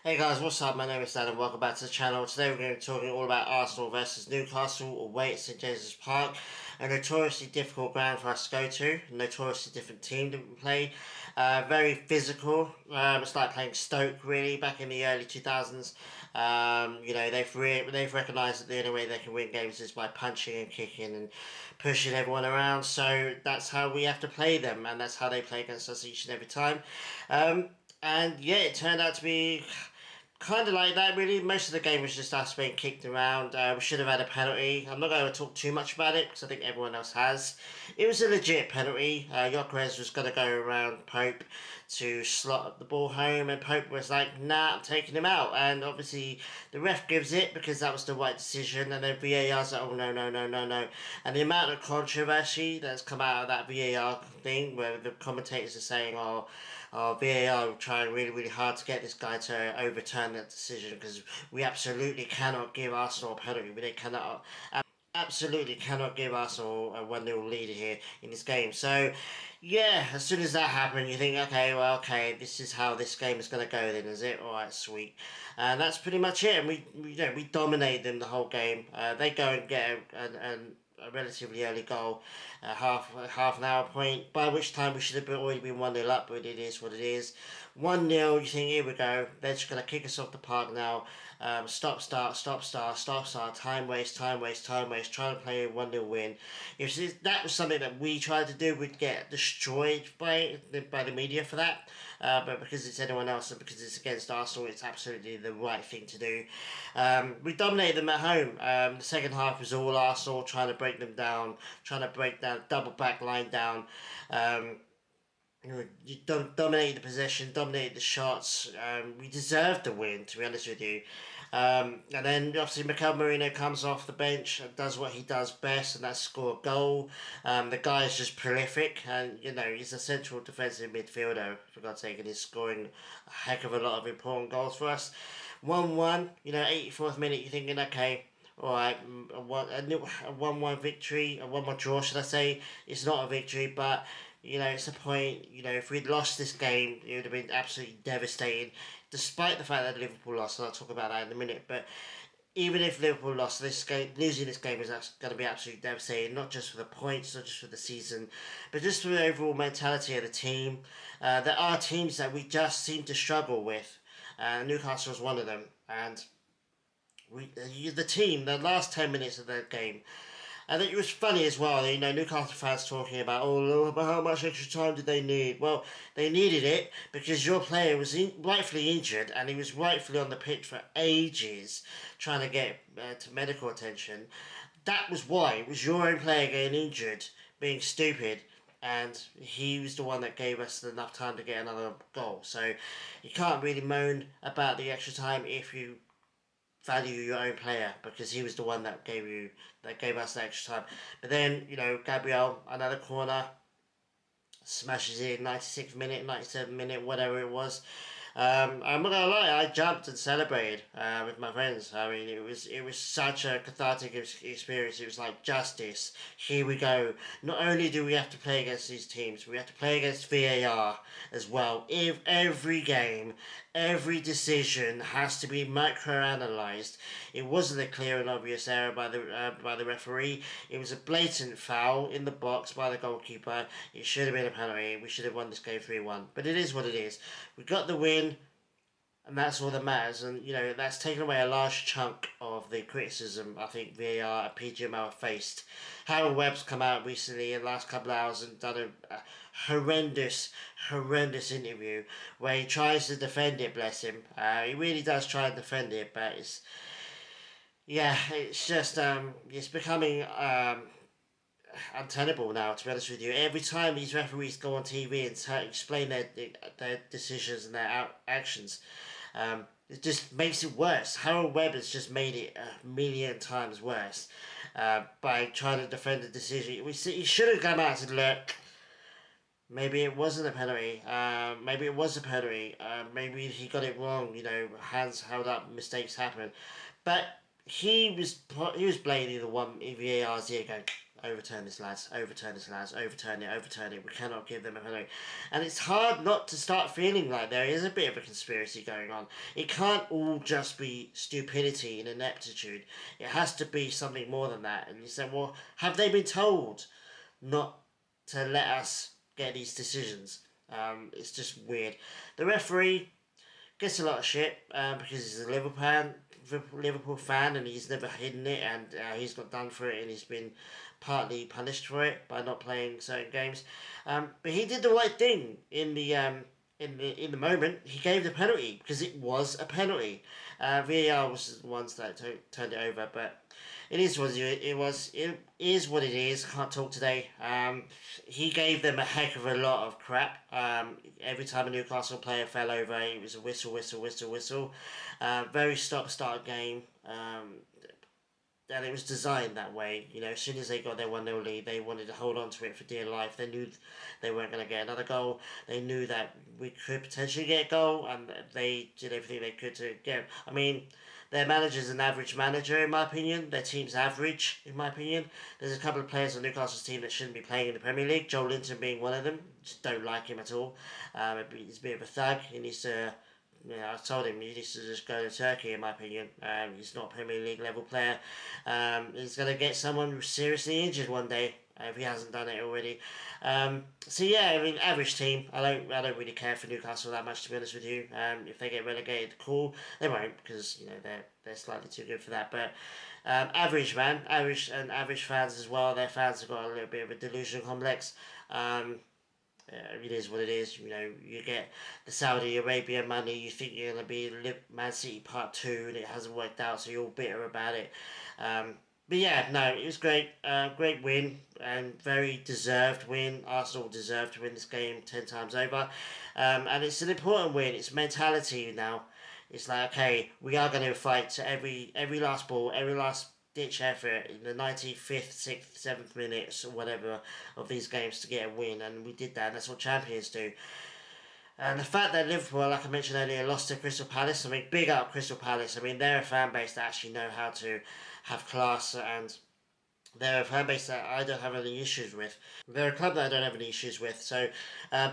Hey guys, what's up? My name is Dan and welcome back to the channel. Today we're going to be talking all about Arsenal versus Newcastle away at St James's Park. A notoriously difficult ground for us to go to. A notoriously different team that we play. Very physical. It's like playing Stoke really back in the early 2000s. They've recognised that the only way they can win games is by punching and kicking and pushing everyone around. So that's how we have to play them, and that's how they play against us each and every time. And yeah, it turned out to be kind of like that really. Most of the game was just us being kicked around. We should have had a penalty. I'm not going to talk too much about it because I think everyone else has. It was a legit penalty. Gyökeres was going to go around Pope to slot the ball home, and Pope was like, nah, I'm taking him out. And obviously the ref gives it because that was the right decision, and then VAR's like, oh no, no, no, no, no. And the amount of controversy that's come out of that VAR thing where the commentators are saying, VAR are trying really, really hard to get this guy to overturn that decision because we absolutely cannot give Arsenal a penalty. They cannot, absolutely cannot give Arsenal a 1-0 lead here in this game. So, yeah, as soon as that happened, you think, okay, this is how this game is going to go then, is it? Alright, sweet. And that's pretty much it. And we dominate them the whole game. They go and get a relatively early goal, half an hour point, by which time we should have already been 1-0 up, but it is what it is. 1-0, you think, here we go, they're just going to kick us off the park now. Stop, start, time waste, trying to play a 1-0 win. If that was something that we tried to do, we'd get destroyed by the media for that. But because it's anyone else and because it's against Arsenal, it's absolutely the right thing to do. We dominated them at home. The second half was all Arsenal trying to break them down, double back line down. You dominated the possession, dominated the shots. We deserved the win, to be honest with you. And then obviously Mikel Merino comes off the bench and does what he does best, and that's score a goal. The guy is just prolific, and he's a central defensive midfielder, for God's sake, and he's scoring a heck of a lot of important goals for us. 1-1, 84th minute, you're thinking, okay, alright, a 1-1 victory, a 1-1 draw, should I say. It's not a victory, but it's a point. If we'd lost this game, it would have been absolutely devastating, despite the fact that Liverpool lost, and I'll talk about that in a minute. But even if Liverpool lost this game, losing this game is going to be absolutely devastating, not just for the points, not just for the season, but just for the overall mentality of the team. There are teams that we just seem to struggle with. Newcastle was one of them, and the last 10 minutes of the game, and it was funny as well, Newcastle fans talking about, how much extra time did they need? Well, they needed it because your player was rightfully injured, and he was rightfully on the pitch for ages trying to get to medical attention. That was why. It was your own player getting injured, being stupid, and he was the one that gave us enough time to get another goal. So you can't really moan about the extra time if you value your own player, because he was the one that gave us the extra time. But then, Gabriel, another corner, smashes it, 96th minute, 97th minute, whatever it was. I'm not gonna lie, I jumped and celebrated with my friends. I mean, it was such a cathartic experience. It was like justice. Here we go. Not only do we have to play against these teams, we have to play against VAR as well. If every game, every decision has to be micro-analysed. It wasn't a clear and obvious error by the referee. It was a blatant foul in the box by the goalkeeper. It should have been a penalty. We should have won this game 3-1. But it is what it is. We got the win, and that's all that matters. And that's taken away a large chunk of the criticism I think VAR and PGML have faced. Harold Webb's come out recently in the last couple of hours and done a horrendous interview where he tries to defend it, bless him. He really does try and defend it, but it's just it's becoming untenable now, to be honest with you. Every time these referees go on TV and explain their decisions and their actions, it just makes it worse. Harold Webb has just made it a million times worse by trying to defend the decision. He should have come out and said, look, maybe it wasn't a penalty. Maybe it was a penalty. Maybe he got it wrong. Hands held up, mistakes happen. But he was blaming the one in VAR's ear going, overturn this, lads, overturn this, lads, overturn it, we cannot give them a penalty. And it's hard not to start feeling like there is a bit of a conspiracy going on. It can't all just be stupidity and ineptitude. It has to be something more than that. And you say, well, have they been told not to let us get these decisions? It's just weird. The referee gets a lot of shit because he's a Liverpool fan, and he's never hidden it, and he's got done for it, and he's been partly punished for it by not playing certain games. But he did the right thing in the moment. He gave the penalty because it was a penalty. VAR was the ones that turned it over, but it is what it is. Can't talk today. He gave them a heck of a lot of crap. Every time a Newcastle player fell over, it was a whistle. Very stop-start game. And it was designed that way. You know, as soon as they got their 1-0 lead, they wanted to hold on to it for dear life. They knew they weren't going to get another goal. They knew that we could potentially get a goal, and they did everything they could to get it. I mean, their manager's an average manager, in my opinion. Their team's average, in my opinion. There's a couple of players on Newcastle's team that shouldn't be playing in the Premier League. Joe Linton being one of them. Just don't like him at all. He's a bit of a thug. He needs to... Yeah, I told him he needs to just go to Turkey, in my opinion. He's not a Premier League level player. He's going to get someone seriously injured one day if he hasn't done it already. So yeah, I mean, average team. I don't really care for Newcastle that much, to be honest with you. If they get relegated, cool. They won't, because you know they're slightly too good for that. But average fans as well. Their fans have got a little bit of a delusion complex. It is what it is. You know, you get the Saudi Arabia money, you think you're going to be Man City Part 2, and it hasn't worked out, so you're all bitter about it. But yeah, no, it was great. Great win, and very deserved win. Arsenal deserved to win this game 10 times over. And it's an important win. It's mentality now. It's like, okay, we are going to fight to every last ball, every last ditch effort in the 95th, 6th, 7th minutes or whatever of these games to get a win, and we did that, and that's what champions do. And the fact that Liverpool, like I mentioned earlier, lost to Crystal Palace, I mean, big up Crystal Palace. I mean, they're a fan base that actually know how to have class, and they're a fan base that I don't have any issues with. They're a club that I don't have any issues with. So,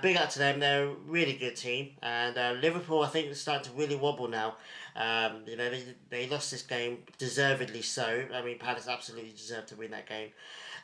big up to them. They're a really good team. And Liverpool, I think, is starting to really wobble now. You know, they lost this game, deservedly so. I mean, Palace absolutely deserved to win that game.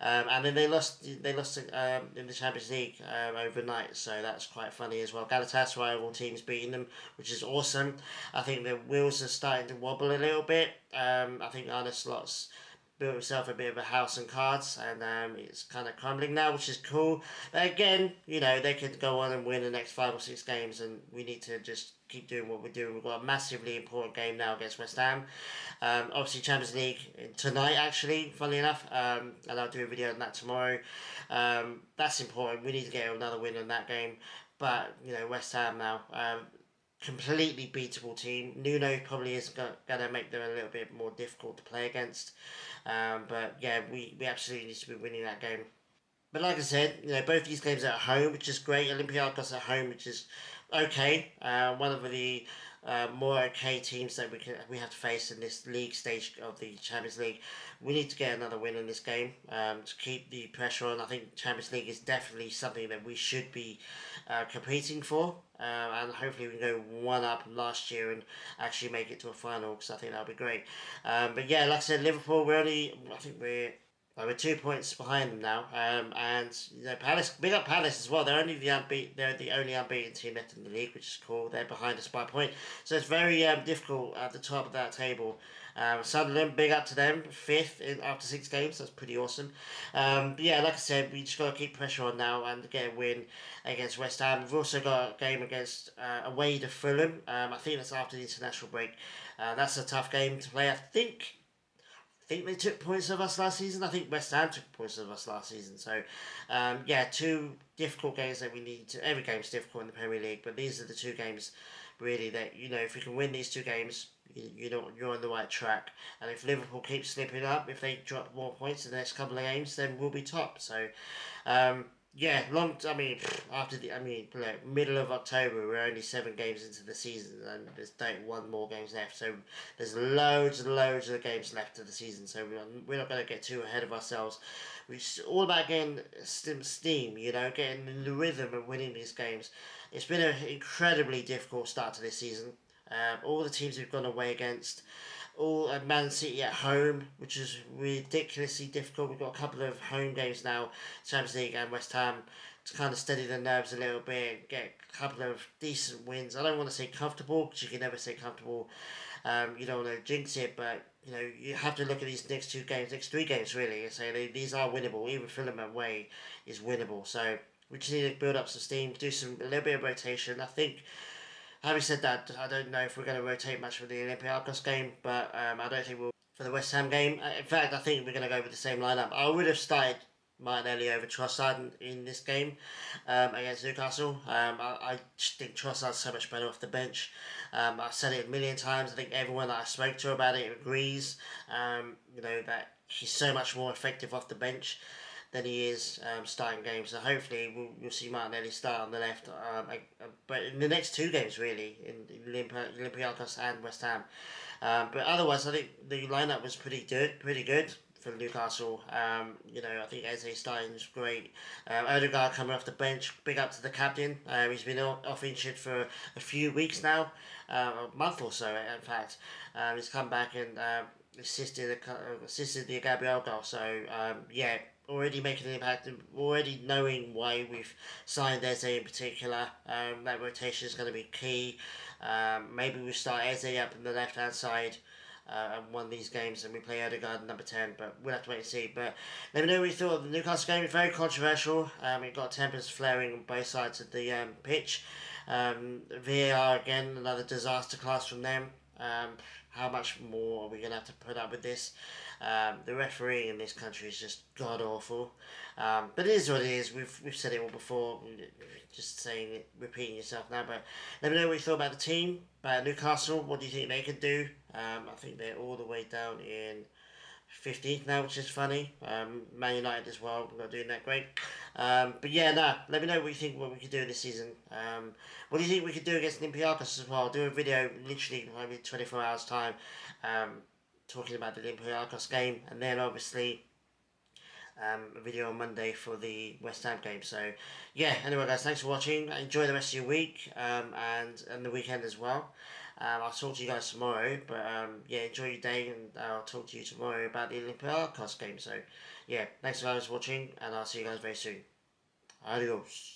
And then they lost in the Champions League overnight, so that's quite funny as well. Galatasaray, all teams beating them, which is awesome. I think the wheels are starting to wobble a little bit. I think Arne Slot's built himself a bit of a house and cards, and it's kind of crumbling now, which is cool. But again, you know, they could go on and win the next 5 or 6 games, and we need to just keep doing what we're doing. We've got a massively important game now against West Ham. Obviously Champions League tonight, actually, funnily enough, and I'll do a video on that tomorrow. That's important. We need to get another win in that game. But, you know, West Ham now, completely beatable team. Nuno probably is going to make them a little bit more difficult to play against. But yeah, we absolutely need to be winning that game. But like I said, you know, both these games are at home, which is great. Olympiacos at home, which is okay. One of the more okay teams that we have to face in this league stage of the Champions League. We need to get another win in this game to keep the pressure on. I think Champions League is definitely something that we should be competing for, and hopefully we can go one up last year and actually make it to a final, because I think that would be great. But yeah, like I said, Liverpool, we're 2 points behind them now, and you know, Palace, big up Palace as well. They're the only unbeaten team left in the league, which is cool. They're behind us by a point, so it's very difficult at the top of that table. Sunderland, big up to them, 5th after 6 games. That's pretty awesome. But yeah, like I said, we just got to keep pressure on now and get a win against West Ham. We've also got a game against away to Fulham. I think that's after the international break. That's a tough game to play. I think they took points of us last season. I think West Ham took points of us last season. So, yeah, 2 difficult games that we need to... Every game's difficult in the Premier League, but these are the 2 games, really, that, you know, if we can win these 2 games, you're on the right track. And if Liverpool keeps slipping up, if they drop more points in the next couple of games, then we'll be top. So, yeah, I mean, after like, middle of October, we're only 7 games into the season, and there's one more games left. So there's loads and loads of games left of the season. So we're not going to get too ahead of ourselves. It's all about getting steam, getting in the rhythm of winning these games. It's been an incredibly difficult start to this season. All the teams we've gone away against, all Man City at home, which is ridiculously difficult. We've got a couple of home games now, Champions League and West Ham, to kind of steady the nerves a little bit, get a couple of decent wins. I don't want to say comfortable, because you can never say comfortable. You don't want to jinx it, but you have to look at these next 2 games, next 3 games really, and say these are winnable. Even Fulham away is winnable. So we just need to build up some steam, do a little bit of rotation. I think. Having said that, I don't know if we're going to rotate much for the Olympiacos game, but I don't think we'll for the West Ham game. In fact, I think we're going to go with the same lineup. I would have started Martinelli over Trossard in this game against Newcastle. I just think Trossard's so much better off the bench. I've said it a million times. I think everyone that I spoke to about it agrees. That he's so much more effective off the bench than he is starting games. So hopefully we'll see Martinelli start on the left. But in the next 2 games, really, in Olympiacos and West Ham. But otherwise, I think the lineup was pretty good for Newcastle. I think Eze starting is great. Odegaard coming off the bench. Big up to the captain. He's been off injured for a few weeks now, a month or so, in fact. He's come back and assisted the GABRIEL goal. So yeah, already making an impact, already knowing why we've signed Eze in particular. That rotation is going to be key. Maybe we start Eze up on the left hand side and won these games, and we play Odegaard number 10, but we'll have to wait and see. But let me know what you thought of the Newcastle game. It's very controversial. It got tempers flaring on both sides of the pitch. VAR again, another disaster class from them. How much more are we going to have to put up with this? The refereeing in this country is just god awful. But it is what it is. We've said it all before. Just saying it, repeating yourself now. But let me know what you thought about the team, about Newcastle. What do you think they could do? I think they're all the way down in 15th now, which is funny. Man United as well, not doing that great. But yeah, let me know what you think, what we could do this season. What do you think we could do against Olympiacos as well? I'll do a video literally maybe 24 hours time talking about the Olympiacos game, and then obviously a video on Monday for the West Ham game. So yeah, anyway guys, thanks for watching. Enjoy the rest of your week and the weekend as well. I'll talk to you guys tomorrow, but yeah, enjoy your day, and I'll talk to you tomorrow about the Olympiacos game. So yeah, thanks guys for watching, and I'll see you guys very soon. Adios.